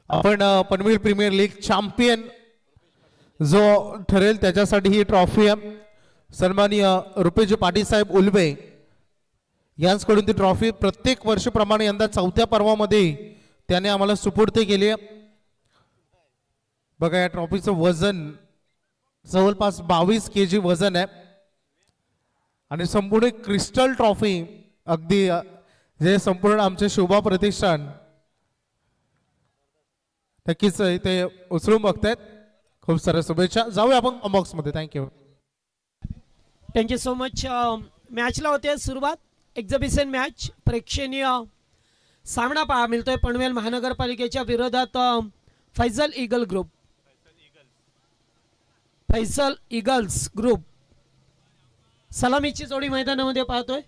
आपण Panvel premier league champion जो ठरेल त्याच्यासाठी ही ट्रॉफी आहे। सन्माननीय रुपेश पाटील साहेब उलवे यांच्याकडून ती ट्रॉफी प्रत्येक वर्षाप्रमाणे यंदा चौथ्या पर्वामध्ये त्याने आम्हाला सुपूर्द केली आहे। बघा या ट्रॉफीचं वजन जवळपास 22 kg वजन आहे आणि संपूर्ण क्रिस्टल ट्रॉफी अगदी जे संपूर्ण आमचे शोभा प्रतिष्ठान नक्कीच इथे उचलून बघतायत। खूप साऱ्या शुभेच्छा। जाऊया आपण बॉक्स मध्ये। Thank you so much. मॅचला होते सुरुवात एक्झिबिशन मॅच प्रेक्षणीय सामना पाहा मिळतोय पनवेल महानगरपालिकेच्या विरोधात फैसल ईगल्स ग्रुप सलामीची जोडी मैदानामध्ये पाहतोय।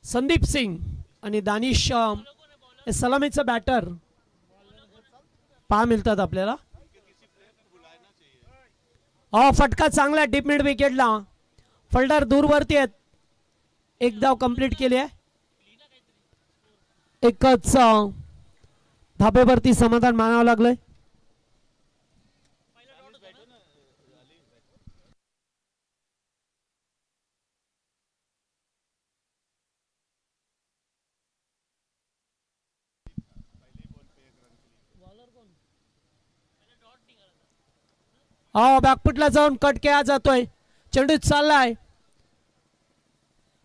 संदीप सिंग आणि दानिश सलामीचा बॅटर पहा मिळतात आपल्याला। फटका चांगला डीप मिड विकेटला फल्डर दूरवरती आहेत। एक धाव कंप्लीट केली आहे। एकच धाब्यावरती समाधान मानावं लागलंय। बॅकफुटला जाऊन कट केला जातोय। चेंडू चाललाय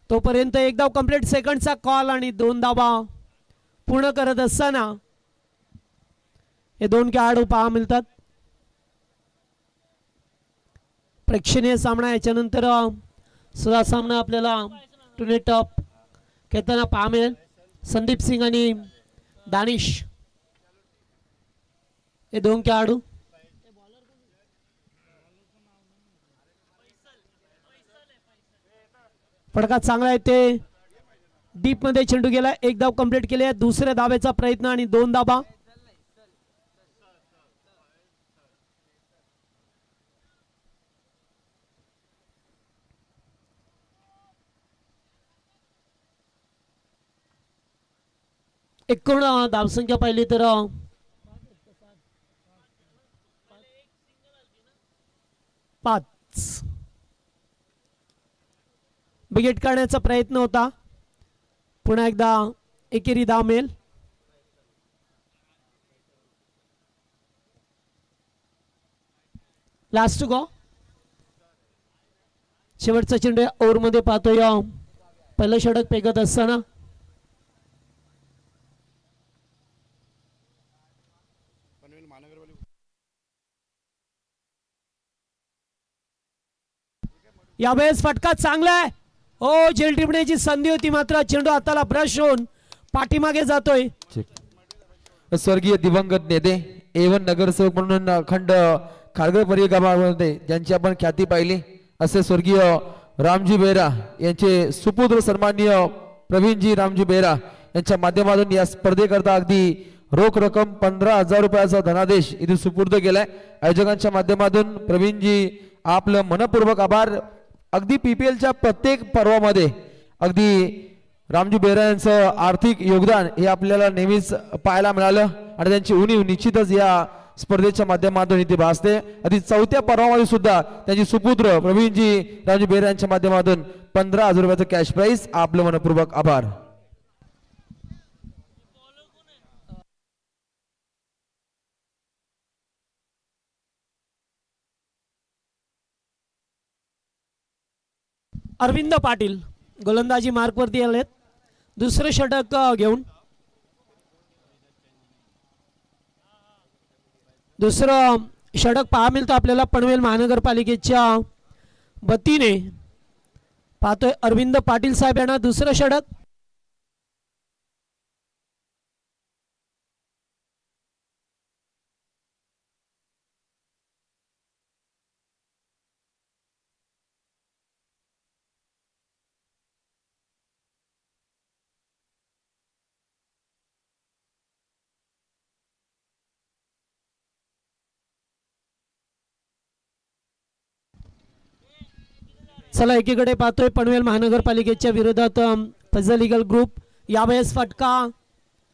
तोपर्यंत एक धाव कंप्लीट सेकंडचा कॉल आणि 2 धावा पूर्ण करत असताना हे 2 खेळाडू पहा मिळतात। प्रेक्षणीय सामना याच्यानंतर सुद्धा सामना आपल्याला टुर्नी टॉप खेळताना पहा मिळेल। संदीप सिंग आणि दानिश हे 2 खेळाडू। फटका चांगला आहे ते डीप मध्ये चेंडू गेला। एक धाव कंप्लीट केली आहे। दुसऱ्या धावेचा प्रयत्न आणि 2 धावा। एकूण धावसंख्या पाहिली तर 5 विकेट काढण्याचा प्रयत्न होता। पुन्हा एकदा एकेरी धाव मिळेल। लास्ट गो शेवटचा चेंडू ओव्हर मध्ये पाहतोय। पहिलं षटक पेगत असताना यावेळेस फटका चांगला आहे। हो जेल टिपण्याची संधी होती मात्र चेंडू हाताला ब्रश होऊन पाठीमागे जातोय। स्वर्गीय दिवंगत नेते A1 नगरसेवक म्हणून अखंड खारघर परिगावामध्ये ज्यांची आपण ख्याती पाहिली असे स्वर्गीय रामजी बेरा यांचे सुपुत्र सन्माननीय प्रवीणजी रामजी बेरा यांच्या माध्यमातून या स्पर्धेकरता अगदी रोख रक्कम 15,000 रुपयाचा धनादेश इथे सुपूर्द केलाय। आयोजकांच्या माध्यमातून प्रवीणजी आपलं मनपूर्वक आभार। अगदी PPLच्या प्रत्येक पर्वामध्ये अगदी रामजी बेरा यांचं आर्थिक योगदान हे आपल्याला नेहमीच पाहायला मिळालं आणि त्यांची उणीव निश्चितच या स्पर्धेच्या माध्यमातून इथे भासते। आधी चौथ्या पर्वामध्ये सुद्धा त्यांची सुपुत्र प्रवीणजी रामजी बेरा यांच्या माध्यमातून 15,000 रुपयाचं कॅश प्राइज। आपलं मनपूर्वक आभार। अरविंद पाटील गोलंदाजी मार्क वरती आलेत दुसरे षटक घेऊन। दुसरं षटक पहा मिळतं आपल्याला पनवेल महानगरपालिकेच्या वतीने पाहतोय अरविंद पाटील साहेब यांना दुसरं षटक। चला एकीकडे पाहतोय पनवेल महानगरपालिकेच्या विरोधात फैसल ईगल ग्रुप यावेळेस फटका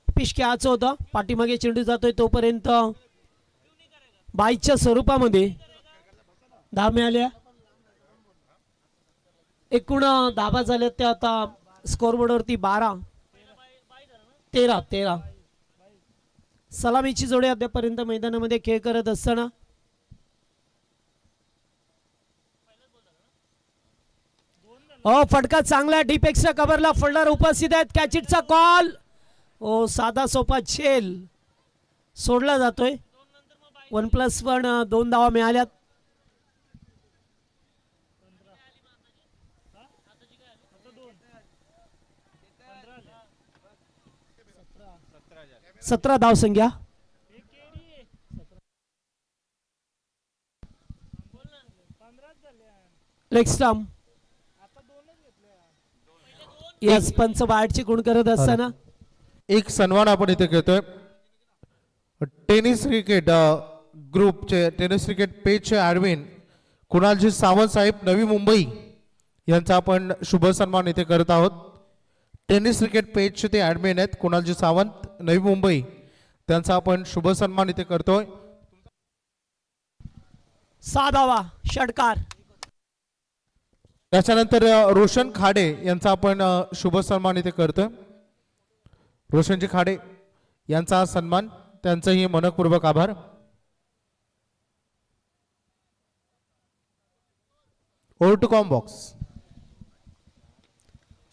पिश खेळायचं होतं, पाठीमागे चेंडू जातोय तोपर्यंत बाईच्या स्वरूपामध्ये धावा मिळाल्या. एकूण धावा झाल्या त्या आता स्कोरबोर्डवरती 13. सलामीची जोडी अद्यापर्यंत मैदानामध्ये खेळ करत असताना फटका चांगला डीप एक्स्ट्रा कव्हरला फोल्डर उपस्थित आहेत. कॅचिटचा कॉल. साधा सोपा छेल सोडला जातोय. 1+1 2 धावा मिळाल्यात. सतरा धाव संख्या. Leg stump. यस पंच बाहेरची गुण करत असताना एक सन्मान आपण इथे घेतोय. टेनिस क्रिकेट ग्रुपचे टेनिस क्रिकेट पेजचे ॲडमिन कुणालजी सावंत साहेब नवी मुंबई यांचा आपण शुभ सन्मान इथे करत आहोत. टेनिस क्रिकेट पेजचे ते ॲडमिन आहेत कुणालजी सावंत नवी मुंबई, त्यांचा आपण शुभ सन्मान इथे करतोय. 6 धावा षटकार. त्याच्यानंतर रोशन खाडे यांचा आपण शुभ सन्मान इथे करतोय. रोशनजी खाडे यांचा सन्मान, त्यांचंही मनपूर्वक आभार. Over to comm box.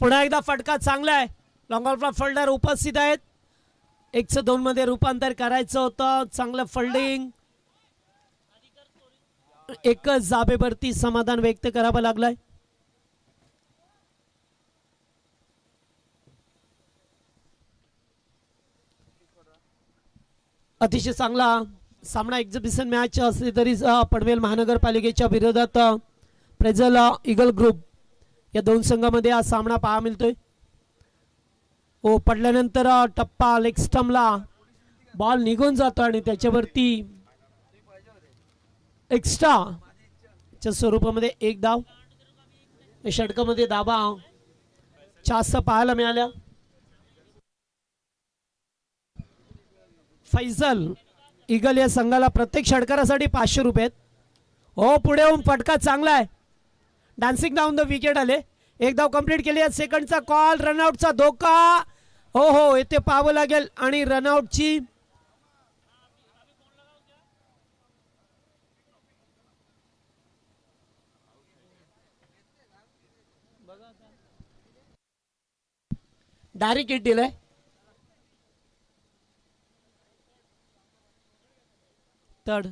पुन्हा एकदा फटका चांगला आहे. लॉंग ऑफ फोल्डर उपस्थित आहेत. 1-2 मध्ये रूपांतर करायचं होतं. चांगलं फोल्डिंग. एकच जाबेवरती समाधान व्यक्त करावं लागलंय. अतिशय चांगला सामना एक्झिबिशन मॅच असली तरी पनवेल महानगरपालिकेच्या विरोधात प्रेझल ईगल ग्रुप या दोन संघामध्ये हा सामना पाहायला मिळतोय. पडल्यानंतर टप्पा लेग स्टंपला बॉल निघून जातो आणि त्याच्यावरती एक्स्ट्राच्या स्वरूपामध्ये 1 धाव. षटकामध्ये धावा जास्त पाहायला मिळाल्या. फैजल ईगल या संघाला प्रत्येक षटकारासाठी 500 रुपये आहेत. पुढे येऊन फटका चांगला आहे. डान्सिंग डाऊन द विकेट आले. 1 धाव कंप्लीट केली आहे. सेकंडचा कॉल. रनआउटचा धोका. हो येथे पाहावं लागेल आणि रनआउटची डायरेक्ट हिट दिलाय. थर्ड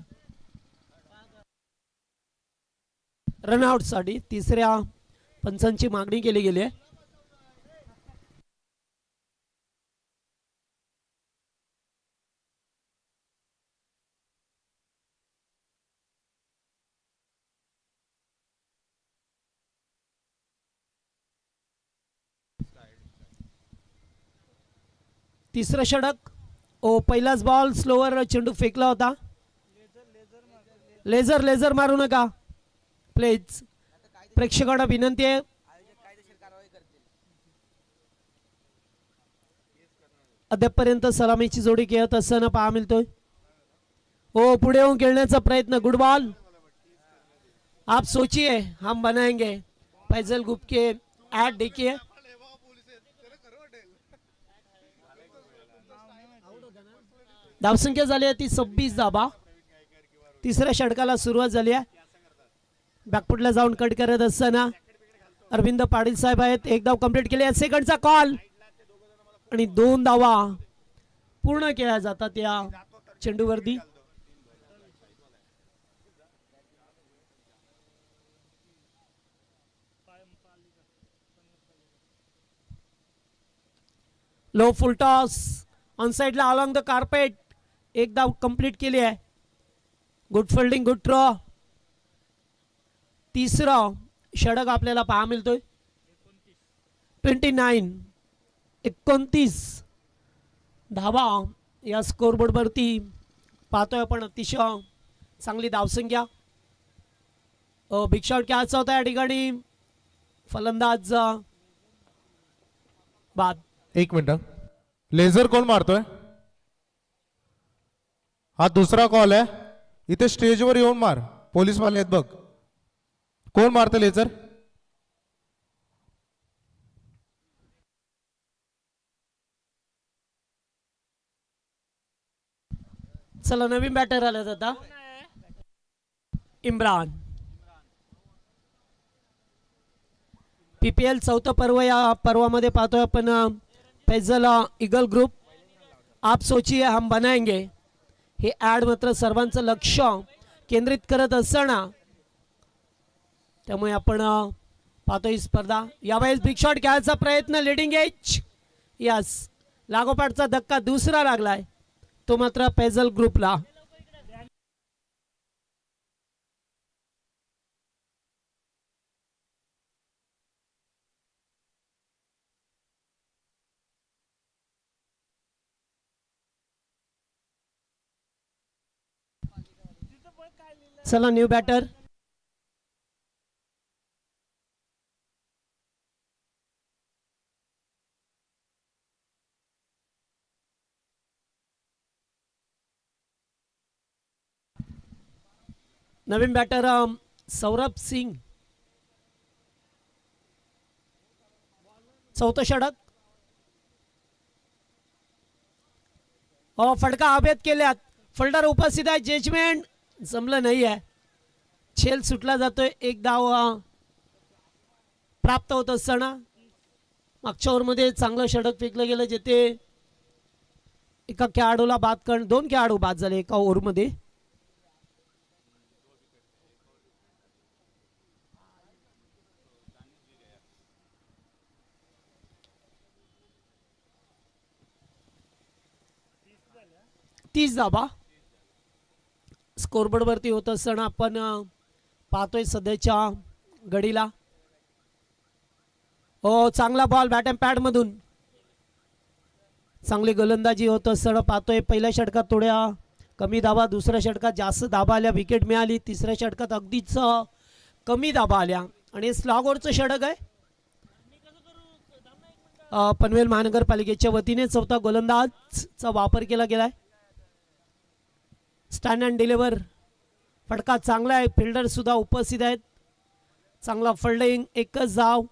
रनआउट साठी तिसऱ्या पंचांची मागणी केली गेली आहे. तिसरं षटक. पहिलाच बॉल स्लोवर चेंडू फेकला होता. लेझर मारू नका प्लीज. प्रेक्षकांना विनंती आहे. अद्यापपर्यंत सलामीची जोडी खेळत असताना पाहा मिळतोय. पुढे येऊन खेळण्याचा प्रयत्न. Good ball. आप सोचिए हम बनाएंगे. फैजल ग्रुप के ऐड देखिए. धावसंख्या झाली आहे ती 26 धावा. तिसऱ्या षटकाला सुरुवात झाली आहे. बॅकफुटला जाऊन कट करत असताना अरविंद पाटील साहेब आहेत. 1 धाव कंप्लीट केली आहे. सेकंडचा कॉल आणि 2 धावा पूर्ण केल्या जातात या चेंडूवरती. लो फुल टॉस ऑन साइडला अलॉंग द कार्पेट. 1 धाव कंप्लीट केली आहे. Good fielding, good throw. तिसरा षटक आपल्याला पाहा मिळतोय. 29 धावा या स्कोरबोर्ड वरती पाहतोय आपण. अतिशय चांगली धावसंख्या. बिग शॉट कॅच होता या ठिकाणी. फलंदाज बाद. एक मिनिट, लेझर कोण मारतोय? हा दुसरा कॉल आहे, इथे स्टेजवर येऊन मार, पोलीस वाले आहेत बघ. कोण मारतं लेझर? चला नवीन बॅटर आलं आता, इम्रान. PPL चौथं पर्व, या पर्वामध्ये पाहतोय आपण फैजल ईगल ग्रुप आप सोचिए हम बनाएंगे हे ॲड मात्र सर्वांचं लक्ष केंद्रित करत असताना, त्यामुळे आपण पाहतो ही स्पर्धा. यावेळेस बिग शॉट घ्यायचा प्रयत्न, लिडिंग एज, यस, लागोपाठचा धक्का दुसरा लागलाय, तो मात्र फैजल ग्रुपला. चला न्यू बॅटर. नवीन बॅटर सौरभ सिंग, चौथं षटक. फटका हवेत केल्यात, फिल्डर उपस्थित आहे, जजमेंट जमलं नाही आहे, छेल सुटला जातोय. एक धाव प्राप्त होत असताना मागच्या ओव्हरमध्ये चांगलं षटक फेकलं गेलं, जेथे एका खेळाडूला बाद करून 2 खेळाडू बाद झाले एका ओव्हरमध्ये. तीस धाबा स्कोरबोर्ड वरती होत असताना आपण पाहतोय सध्याच्या घडीला. हो, चांगला बॉल बॅट अँड पॅड मधून, चांगली गोलंदाजी होत असताना पाहतोय. पहिल्या षटकात थोड्या कमी धाबा, दुसऱ्या षटकात जास्त धाबा आल्या, विकेट मिळाली, तिसऱ्या षटकात अगदीच कमी धाबा आल्या आणि स्लॉगवरचं षटक आहे. पनवेल महानगरपालिकेच्या वतीने चौथा गोलंदाजचा वापर केला गेलाय. स्टँड अँड डिलिव्हर फटका चांगला आहे, फिल्डर सुद्धा उपस्थित आहेत, चांगला फिल्डिंग, एकच धाव.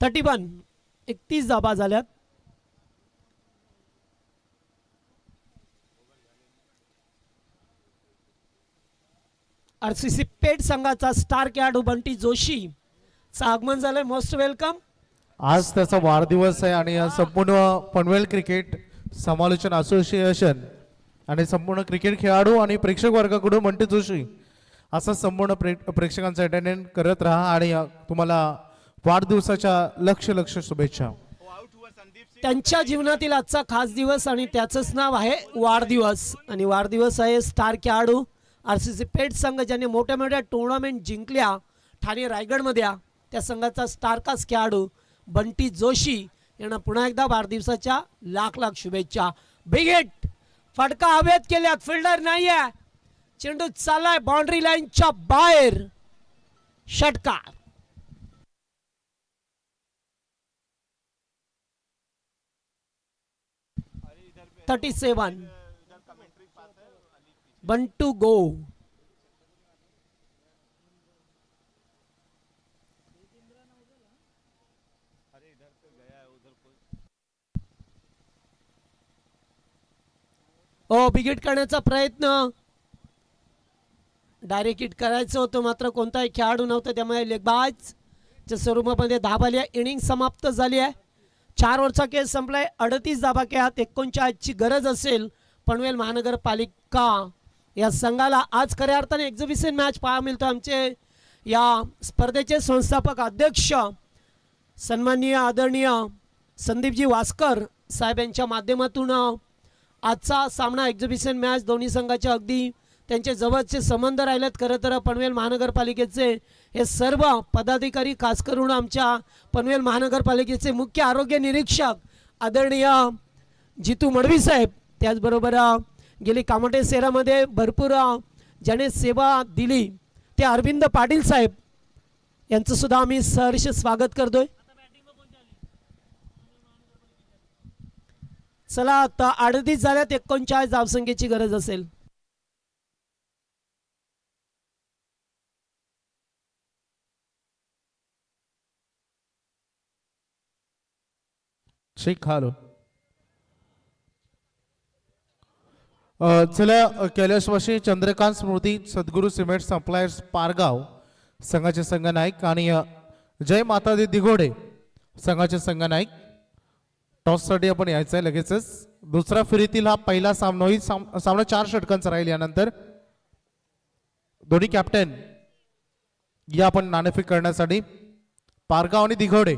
$31, 31 धाबा झाल्यात. RCC पेठ संघाचा स्टार खेळाडू बंटी जोशी चं आगमन झालंय. Most welcome. आज त्याचा वाढदिवस आहे आणि संपूर्ण पनवेल क्रिकेट समालोचन असोसिएशन आणि संपूर्ण क्रिकेट खेळाडू आणि प्रेक्षक वर्गाकडून बंटी जोशी असं संपूर्ण प्रेक्षकांचं अटेंडन्स करत राहा आणि तुम्हाला वाढदिवसाच्या लक्ष शुभेच्छा. त्यांच्या जीवनातील आजचा खास दिवस आणि त्याचंच नाव आहे वाढदिवस, आणि वाढदिवस आहे स्टार खेळाडू RCC पेठ संघ ज्याने मोठ्या मोठ्या टुर्नामेंट जिंकल्या ठाणे रायगडमध्ये, त्या संघाचा स्टारकास्ट खेळाडू बंटी जोशी यांना पुन्हा एकदा वाढदिवसाच्या लाख शुभेच्छा. बिग हिट, फटका हवेत केल्यात, फिल्डर नाही आहे, चेंडू चाललाय बाउंड्री लाईनच्या बाहेर, षटकार. $37, बंटू गो. बिग हिट करण्याचा प्रयत्न, डायरेक्ट हिट करायचं होतं, मात्र कोणताही खेळाडू नव्हता, त्यामुळे लेगबाजच्या स्वरूपामध्ये धाब आली आहे. इनिंग समाप्त झाली आहे. 4 ओव्हरचा खेळ संपलाय. 38 धाबा खेळात 39 ची गरज असेल पनवेल महानगरपालिका या संघाला. आज खऱ्या अर्थाने एक्झिबिशन मॅच पाहायला मिळतो. आमचे या स्पर्धेचे संस्थापक अध्यक्ष सन्माननीय आदरणीय संदीपजी वास्कर साहेब यांच्या माध्यमातून आजचा सामना एक्झिबिशन मॅच दोन्ही संघाचे अगदी त्यांचे जवळचे संबंध राहिलेत. खरं तर पनवेल महानगरपालिकेचे हे सर्व पदाधिकारी, खास करून आमच्या पनवेल महानगरपालिकेचे मुख्य आरोग्य निरीक्षक आदरणीय जितू मडवी साहेब, त्याचबरोबर गेली कामोटे शहरामध्ये भरपूर ज्याने सेवा दिली ते अरविंद पाटील साहेब यांचं सुद्धा आम्ही सहर्ष स्वागत करतोय. चला आता 38 झाल्यात, 39 धावसंख्येची गरज असेल. शेख हालो. चला कैलासवासी चंद्रकांत स्मृती सद्गुरू सिमेंट सप्लायर्स पारगाव संघाचे संघनायक आणि जय माता दी दिघोडे संघाचे संघनायक. टॉससाठी आपण यायचं आहे लगेचच. दुसऱ्या फेरीतील हा पहिला सामना होईल. सामना 4 षटकांचा राहील. यानंतर दोन्ही कॅप्टन या आपण नाणेफेक करण्यासाठी पारगाव आणि दिघोडे.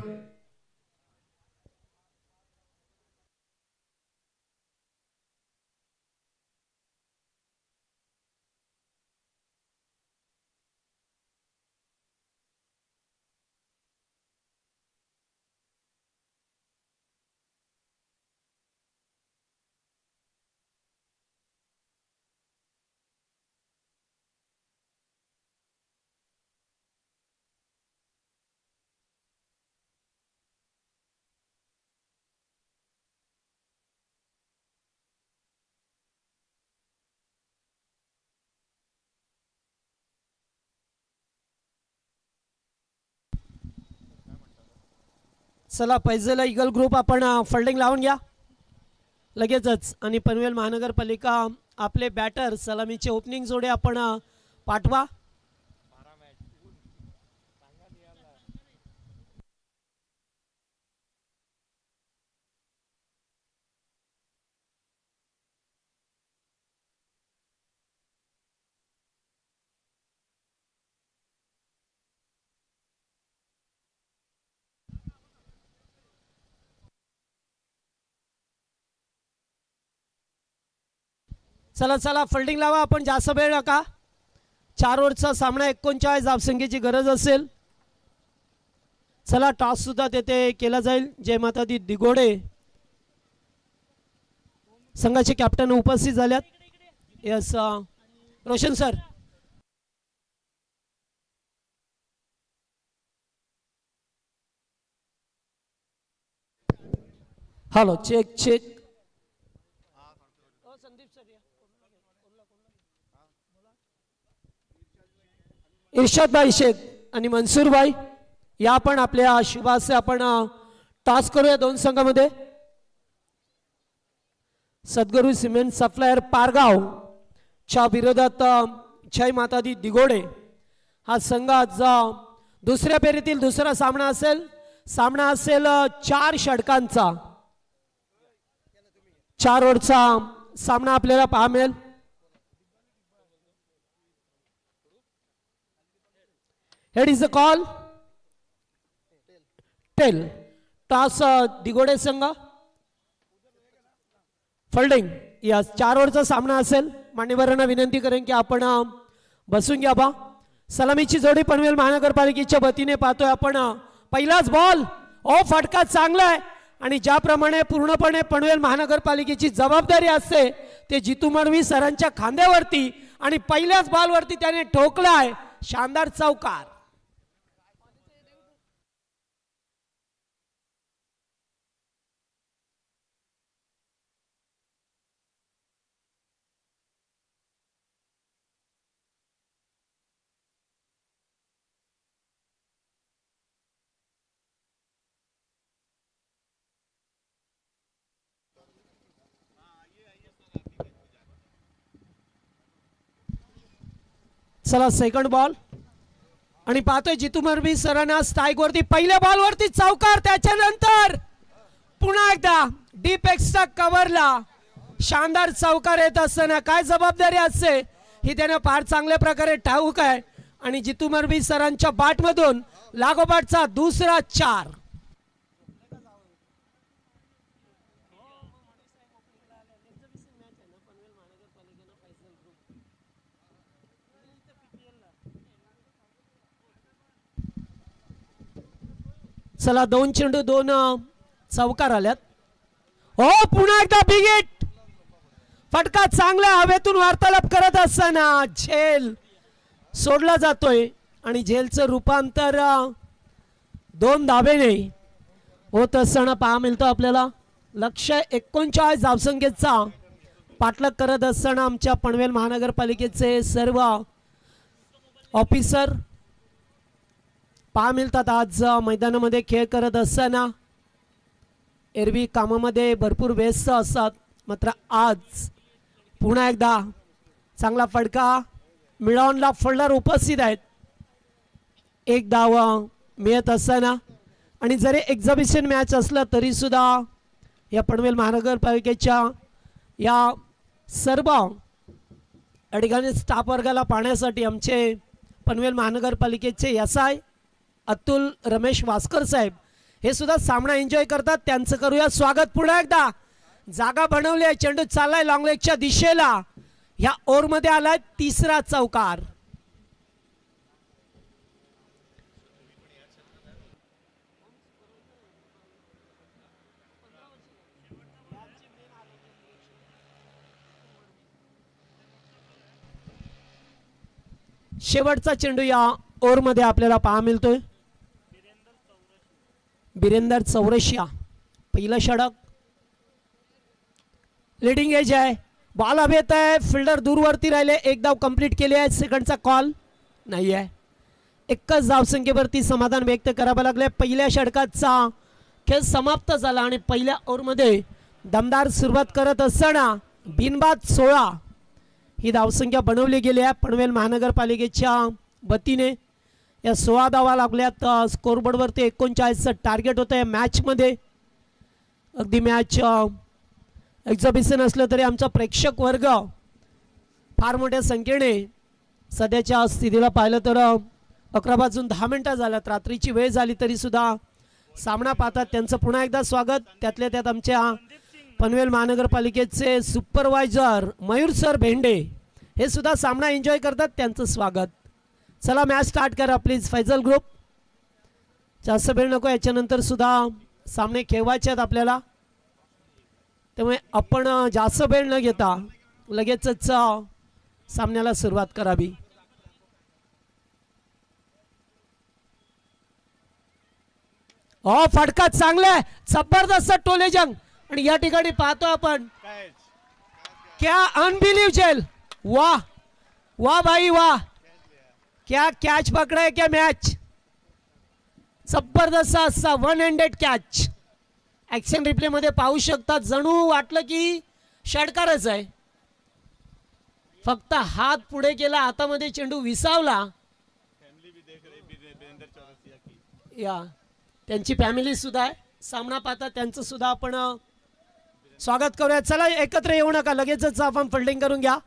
चला पैजेला इगल ग्रुप आपण फल्डिंग लावून घ्या लगेचच. आणि पनवेल महानगरपालिका आपले बॅटर सलामीचे ओपनिंग जोडे आपण पाठवा. चला चला फल्डिंग लावा आपण, जास्त वेळ नका. 4 ओव्हरचा सामना 39 धावसंख्येची गरज असेल. चला टॉस सुद्धा तेथे केला जाईल. जय माता दी दिघोडे संघाचे कॅप्टन उपस्थित झाल्यात. Yes Roshan sir. Hello check check. Irshad भाई शेख आणि मनसूर भाई या पण आपल्या शुभासे आपण टॉस करूया दोन संघामध्ये. सद्गुरू सिमेंट सप्लायर पारगाव च्या विरोधात जय माता दी दिघोडे हा संघ आज दुसऱ्या फेरीतील दुसरा सामना असेल. सामना असेल 4 षटकांचा. 4 ओव्हरचा सामना आपल्याला पाहायला मिळेल. Head is the call. Tail. Toss दिघोडे संघ. फल्डिंग. या 4 ओव्हरचा सामना असेल. मान्यवरांना विनंती करेन की आपण बसून घ्या बा. सलामीची जोडी पनवेल महानगरपालिकेच्या वतीने पाहतोय आपण. पहिलाच बॉल. ओ फटका चांगला आहे. आणि ज्याप्रमाणे पूर्णपणे पनवेल महानगरपालिकेची जबाबदारी असते ते जितू मडवी सरांच्या खांद्यावरती आणि पहिल्याच बॉलवरती त्याने ठोकलाय. शानदार चौकार. चला सेकंड बॉल. आणि पाहतोय जितू मडवी सरांना स्ट्राइक वरती पहिल्या बॉल वरती चौकार. त्याच्यानंतर पुन्हा एकदा डीप एक्सच्या कव्हरला शानदार चौकार येत असताना काय जबाबदारी असते ही त्याने फार चांगल्या प्रकारे ठाऊक आहे. आणि जितू मडवी सरांच्या बॅटमधून लागोपाठचा दुसरा 4. चला 2 चेंडू 2 चौकार आल्यात. हो पुन्हा एकदा बिग हिट. फटका चांगला हवेतून वार्तालाप करत असताना झेल सोडला जातोय आणि झेलचं रूपांतर 2 धावेने होत असताना पहा मिळतो आपल्याला. लक्ष्य 39 धावसंख्येचा पाठलाग करत असताना आमच्या पनवेल महानगरपालिकेचे सर्व ऑफिसर पहा मिळतात. आज मैदानामध्ये खेळ करत असताना एरवी कामामध्ये भरपूर व्यस्त असतात, मात्र आज पुन्हा एकदा चांगला फटका मिळवणला फोल्डर उपस्थित आहेत. एक धाव मिळत असताना आणि जरी एक्झिबिशन मॅच असलं तरी सुद्धा या पनवेल महानगरपालिकेच्या या सर्व ठिकाणी स्टाफ वर्गाला पाहण्यासाठी आमचे पनवेल महानगरपालिकेचे SI अतुल रमेश वास्कर साहेब हे सुद्धा सामना एन्जॉय करतात. त्यांचं करूया स्वागत. पुन्हा एकदा जागा बनवली आहे, चेंडू चाललाय लॉंग लेगच्या दिशेला. ह्या ओव्हरमध्ये आलाय 3रा चौकार. शेवटचा चेंडू या ओव्हरमध्ये आपल्याला पाहा मिळतोय. बिरेंदर चौरशिया पहिलं षटक. लीडिंग एज आहे, बॉल हवेत आहे, फिल्डर दूरवरती राहिले. एक धाव कंप्लीट केली आहे. सेकंडचा कॉल नाही आहे. एकच धावसंख्येवरती समाधान व्यक्त करावं लागले. पहिल्या षटकाचा खेळ समाप्त झाला आणि पहिल्या ओव्हरमध्ये दमदार सुरुवात करत असताना बिनबाद 16 ही धावसंख्या बनवली गेली आहे पनवेल महानगरपालिकेच्या वतीने. या 16 धावा लागल्यात. स्कोरबोर्डवरती 39चं टार्गेट होतं या मॅचमध्ये. अगदी मॅच एक्झिबिशन असलं तरी आमचा प्रेक्षक वर्ग फार मोठ्या संख्येने सध्याच्या स्थितीला पाहिलं तर 11 वाजून 10 मिनिटं झाल्यात. रात्रीची वेळ झाली तरी सुद्धा सामना पाहतात. त्यांचं पुन्हा एकदा स्वागत. त्यातल्या त्यात आमच्या पनवेल महानगरपालिकेचे सुपरवायझर मयूर सर भेंडे हे सुद्धा सामना एन्जॉय करतात. त्यांचं स्वागत. चला मॅच स्टार्ट करा प्लीज फैजल ग्रुप. जास्त वेळ नको, याच्यानंतर सुद्धा सामने खेळवायचे आहेत आपल्याला, त्यामुळे आपण जास्त वेळ न घेता लगेचच सामन्याला सुरुवात करावी. फटका चांगला आहे, जबरदस्त टोले जंग. आणि या ठिकाणी पाहतो आपण क्या अनबिलीव्हेबल. वाह वाह भाई वाह, क्या कॅच पकडा है क्या मॅच. जबरदस्त असा 1 हँडेड कॅच. ऍक्शन रिप्ले मध्ये पाहू शकता, जणू वाटलं की षटकारच आहे. फक्त हात पुढे केला, हातामध्ये चेंडू विसावला. या त्यांची फॅमिली सुद्धा आहे, सामना पाहता त्यांचं सुद्धा आपण स्वागत करूया. चला एकत्र येऊ नका, लगेचच आपण फिल्डिंग करून घ्या.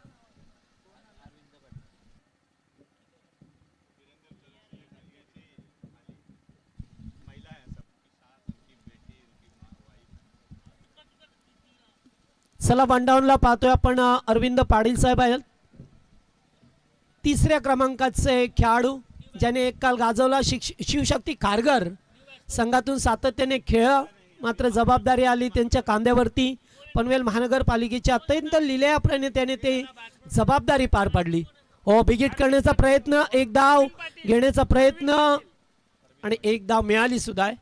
चला वन डाऊनला पाहतोय आपण अरविंद पाटील साहेब आहेत, 3ऱ्या क्रमांकाचे खेळाडू ज्याने एक काल गाजवला. शिवशक्ती खारघर संघातून सातत्याने खेळ, मात्र जबाबदारी आली त्यांच्या खांद्यावरती. पनवेल महानगरपालिकेच्या अत्यंत लिहिल्याप्रमाणे त्याने ते जबाबदारी पार पाडली. हो, बिगिट करण्याचा प्रयत्न, एक धाव घेण्याचा प्रयत्न आणि एक धाव मिळाली सुद्धा आहे.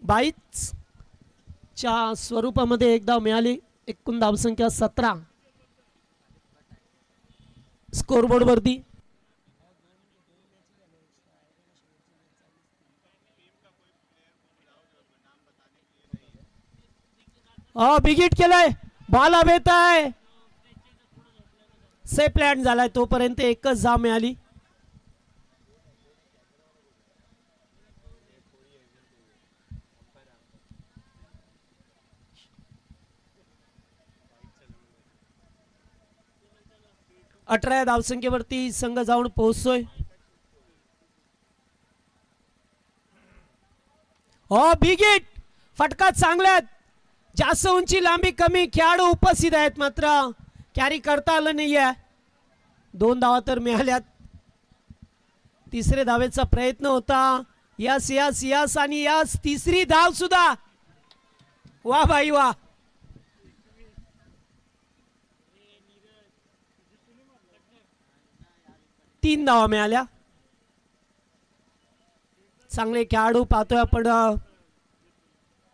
22 च्या स्वरूपामध्ये एक धाव मिळाली. एकूण धावसंख्या 17 स्कोरबोर्ड वरती. बिगिट केलाय, बॉल हवेत आहे, सेफ लँड झालाय. तोपर्यंत एकच धाव मिळाली. अठरा धावसंख्येवरती संघ जाऊन पोहोचतोय. हो, बिगिट, फटका चांगल्यात. जास्त उंची लांबी कमी खेळाडू उपस्थित आहेत, मात्र कॅरी करता आलं नाहीये. 2 धावा तर मिळाल्यात. 3रे धावेचा प्रयत्न होता. यस यस यस आणि यस, 3री धाव सुद्धा. वा भाई वा. 3 धावा मिळाल्या. चांगले खेळाडू पाहतोय आपण.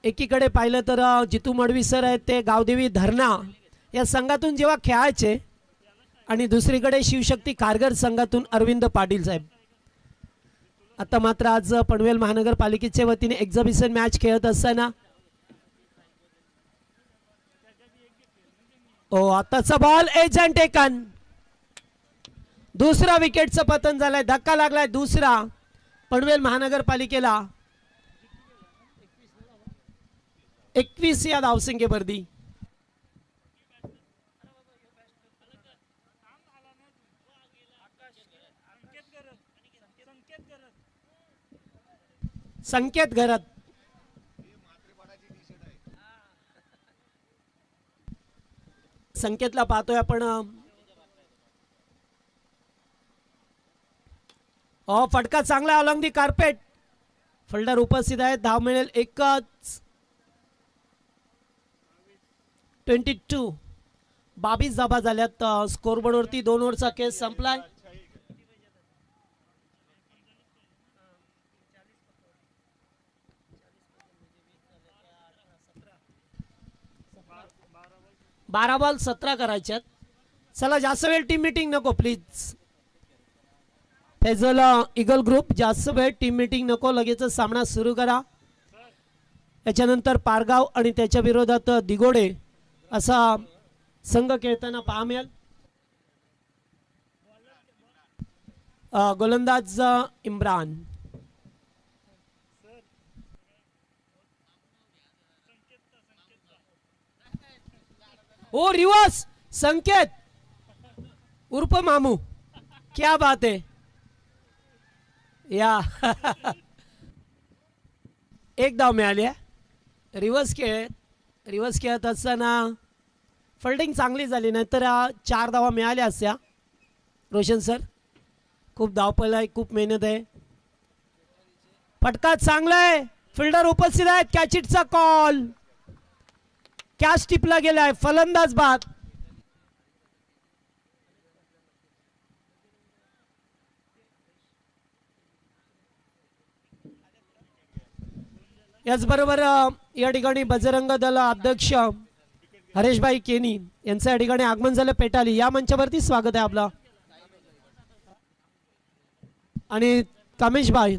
एकीकडे पाहिलं तर जितू मडवी सर आहेत ते गावदेवी धरणा या संघातून जेव्हा खेळायचे आणि दुसरीकडे शिवशक्ती कारगर संघातून अरविंद पाटील साहेब. आता मात्र आज पनवेल महानगरपालिकेच्या वतीने एक्झिबिशन मॅच खेळत असताना आताचा बॉल एजंट एकन. दुसरा विकेटचं पतन झालंय. धक्का लागलाय दुसरा पनवेल महानगरपालिकेला. 21 या धावसंख्येवरती. संकेत घरात संकेतला पाहतोय आपण. फटका चांगला अलॉंग दी कार्पेट. फिल्डर उपस्थित आहेत. धाव मिळेल एकच. 22 22 धाबा झाल्यात स्कोरबोर्डवरती. 2 ओव्हरचा खेळ संपलाय. बारा बॉल 17 करायच्यात. चला जास्त वेळ टीम मीटिंग नको प्लीज. फैजल इगल ग्रुप जास्त वेळ टीम मीटिंग नको. लगेच सामना सुरू करा. याच्यानंतर पारगाव आणि त्याच्या विरोधात दिगोडे असा संघ खेळताना पहा मिळेल. गोलंदाज इम्रान. ओ रिवर्स संकेत उर्फ मामू. क्या बात है या. एक धाव मिळाली आहे. रिवर्स खेळत असताना फिल्डिंग चांगली झाली नाही तर 4 धावा मिळाल्या असत्या. रोशन सर खूप धावपळ आहे. खूप मेहनत आहे. फटका चांगला आहे. फिल्डर उपस्थित आहेत. कॅचिटचा कॉल. कॅच टिपला गेलाय. फलंदाज बाद. याचबरोबर या ठिकाणी बजरंग दल अध्यक्ष हरेशभाई केनी यांचं या ठिकाणी आगमन झालं. पेटाली या मंचावरती स्वागत आहे आपलं. आणि कामेशभाई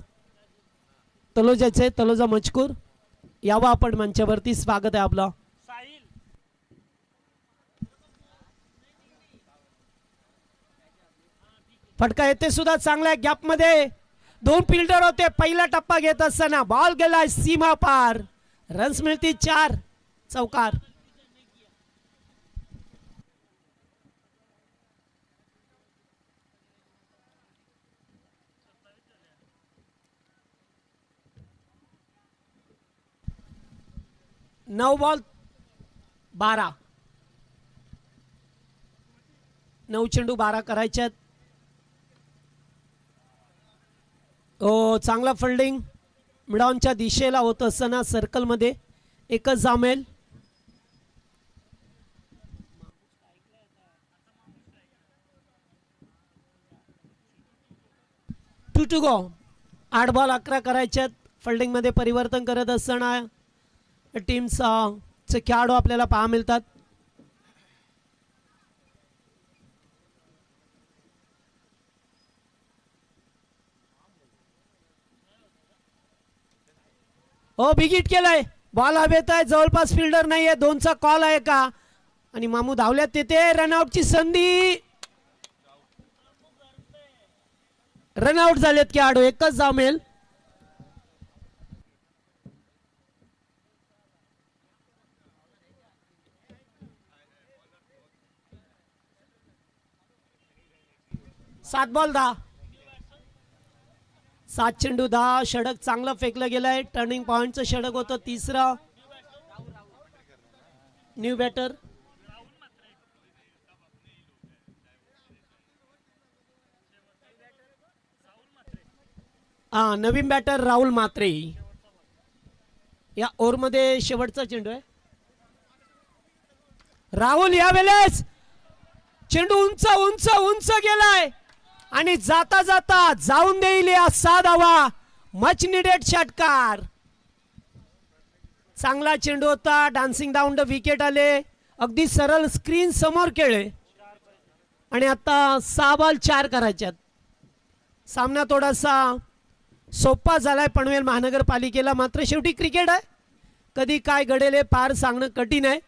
तलोजाचे तलोजा मजकूर यावं आपण मंचावरती. स्वागत आहे आपलं. फटका येते सुद्धा चांगला गॅप मध्ये. 2 फिल्डर होते. पहिला टप्पा घेत असताना बॉल गेलाय सीमा पार. रन्स मिळतील 4. चौकार. नऊ बॉल 12. 9 चेंडू 12 करायच्यात. चांगला फिल्डिंग मिडॉनच्या दिशेला होत असताना सर्कलमध्ये एकच जामेल. To go. 8 बॉल 11 करायच्यात. फिल्डिंग मध्ये परिवर्तन करत असताना टीमचे खेळाडू आपल्याला पाहा मिळतात. बिग हिट केलाय. बॉल हवेत आहे. जवळपास फिल्डर नाहीये. 2चा कॉल आहे का. आणि मामू धावल्यात तिथे. रनआउटची संधी. रनआउट झालेत खेळाडू. एकच धाव मिळेल. सात बॉल 10. 7 चेंडू 10. षडक चांगलं फेकलं गेलंय. टर्निंग पॉइंटचं षडक होतं. 3रा न्यू बॅटर. नवीन बॅटर राहुल मात्रे. या ओव्हर मध्ये शेवटचा चेंडू आहे. राहुल यावेळेस चेंडू उंच उंच उंच गेलाय. आणि जाता जाता जाऊन देईल या 6 धावा. मच निडेड षटकार. चांगला चेंडू होता. डान्सिंग डाऊन द विकेट आले. अगदी सरळ स्क्रीन समोर खेळले आणि आता 6 बॉल 4 करायच्यात. सामना थोडासा सोपा झालाय पनवेल महानगरपालिकेला. मात्र शेवटी क्रिकेट आहे, कधी काय घडेल हे फार सांगणं कठीण आहे.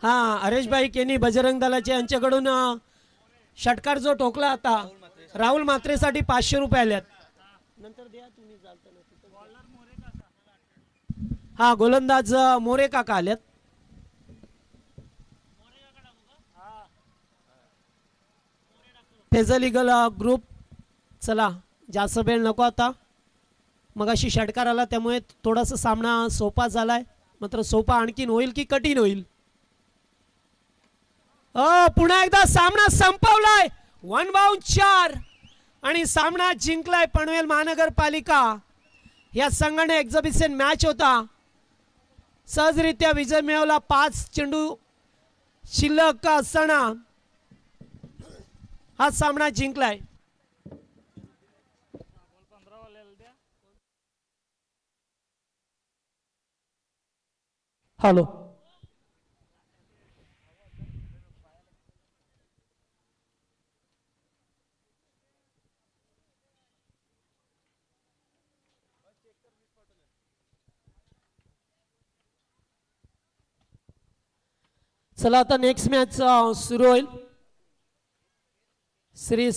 हा, हरेशभाई केनी बजरंग दलाचे यांच्याकडून षटकार जो ठोकला आता राहुल मात्रेसाठी 500 रुपये आल्यात. नंतर द्या तुम्ही चालताना. हा, गोलंदाज मोरे काका आल्यात. Phrasal eagle group. चला, जास्त वेळ नको आता. मगाशी षटकार आला त्यामुळे थोडासा सामना सोपा झालाय. मात्र सोपा आणखीन होईल की कठीण होईल. पुन्हा एकदा सामना संपवलाय. 1/4 आणि सामना जिंकलाय पनवेल महानगरपालिका. या संघाने एक्झिबिशन मॅच होता, सहजरित्या विजय मिळवला. 5 चेंडू शिल्लक असताना हा सामना जिंकलाय. हॅलो, चला आता नेक्स्ट मॅच सुरू होईल. श्री